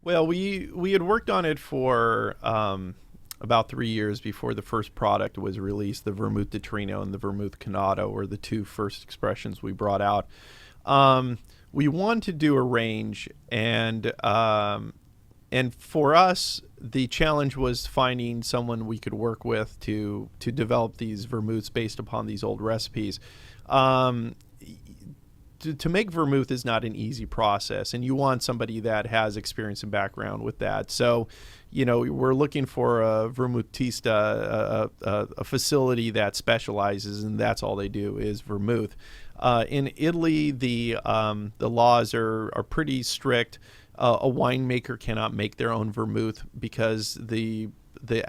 Well, we had worked on it for about 3 years before the first product was released. The Vermouth de Trino and the Vermouth Canado were the two first expressions we brought out. We wanted to do a range, and for us, the challenge was finding someone we could work with to develop these vermouths based upon these old recipes. Um, to make vermouth is not an easy process, and you want somebody that has experience and background with that. So, we're looking for a vermouthista, a facility that specializes, and that's all they do is vermouth. In Italy, the laws are pretty strict. A winemaker cannot make their own vermouth because the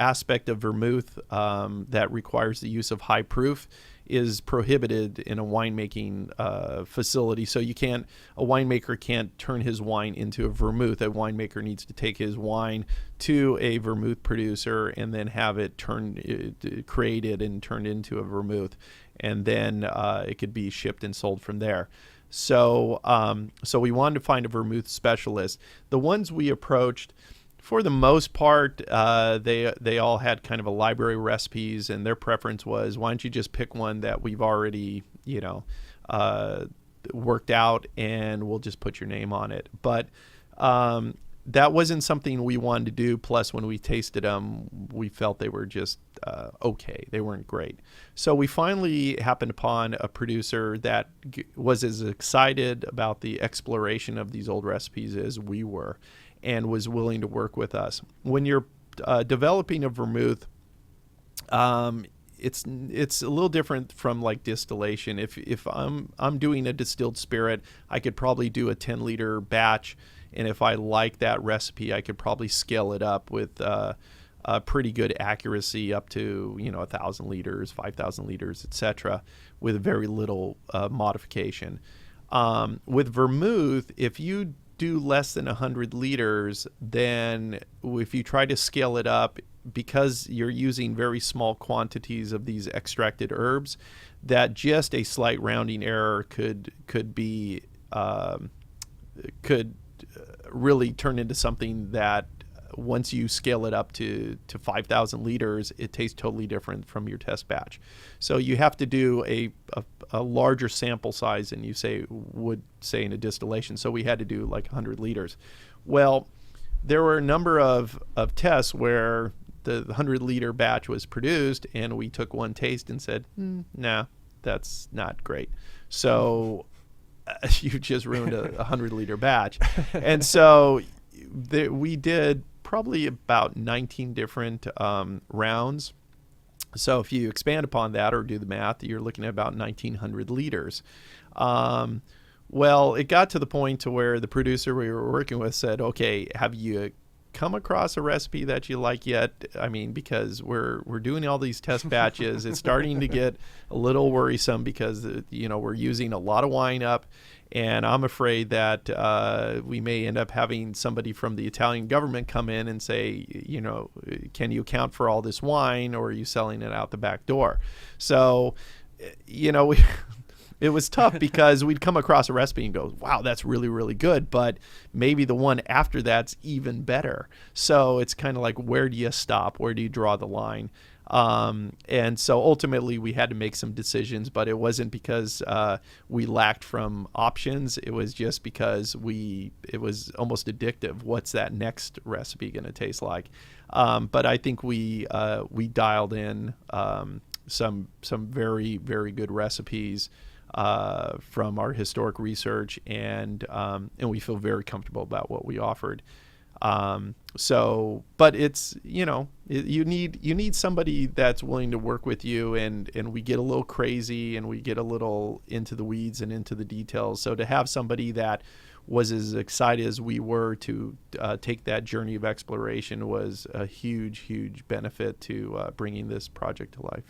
aspect of vermouth that requires the use of high proof is prohibited in a winemaking facility. So a winemaker can't turn his wine into a vermouth. A winemaker needs to take his wine to a vermouth producer and then have it created and turned into a vermouth, and then it could be shipped and sold from there. So we wanted to find a vermouth specialist. The ones we approached, for the most part, they all had kind of a library of recipes, and their preference was, why don't you just pick one that we've already, worked out, and we'll just put your name on it. But that wasn't something we wanted to do. Plus, when we tasted them, we felt they were just okay. They weren't great. So we finally happened upon a producer that was as excited about the exploration of these old recipes as we were, and was willing to work with us. When you're developing a vermouth, it's a little different from like distillation. If I'm doing a distilled spirit, I could probably do a 10-liter batch, and if I like that recipe, I could probably scale it up with a pretty good accuracy up to 1,000 liters, 5,000 liters, etc., with very little modification. With vermouth, if you do less than 100 liters, then if you try to scale it up, because you're using very small quantities of these extracted herbs, that just a slight rounding error could really turn into something that once you scale it up to 5,000 liters, it tastes totally different from your test batch. So you have to do a larger sample size than you would say in a distillation. So we had to do like 100 liters. Well, there were a number of tests where the 100-liter batch was produced, and we took one taste and said, nah, that's not great. So you just ruined a 100-liter batch. And so we did probably about 19 different rounds. So if you expand upon that or do the math, you're looking at about 1,900 liters. Well, it got to the point to where the producer we were working with said, okay, have you come across a recipe that you like yet? I mean, because we're doing all these test batches, it's starting to get a little worrisome because we're using a lot of wine up, and I'm afraid that we may end up having somebody from the Italian government come in and say, can you account for all this wine, or are you selling it out the back door? So, it was tough because we'd come across a recipe and go, wow, that's really, really good. But maybe the one after that's even better. So it's kind of like, where do you stop? Where do you draw the line? And so ultimately we had to make some decisions, but it wasn't because we lacked from options. It was just because it was almost addictive. What's that next recipe going to taste like? But I think we dialed in some very, very good recipes from our historic research, and we feel very comfortable about what we offered. But it's you need somebody that's willing to work with you, and we get a little crazy and we get a little into the weeds and into the details. So to have somebody that was as excited as we were to take that journey of exploration was a huge, huge benefit to bringing this project to life.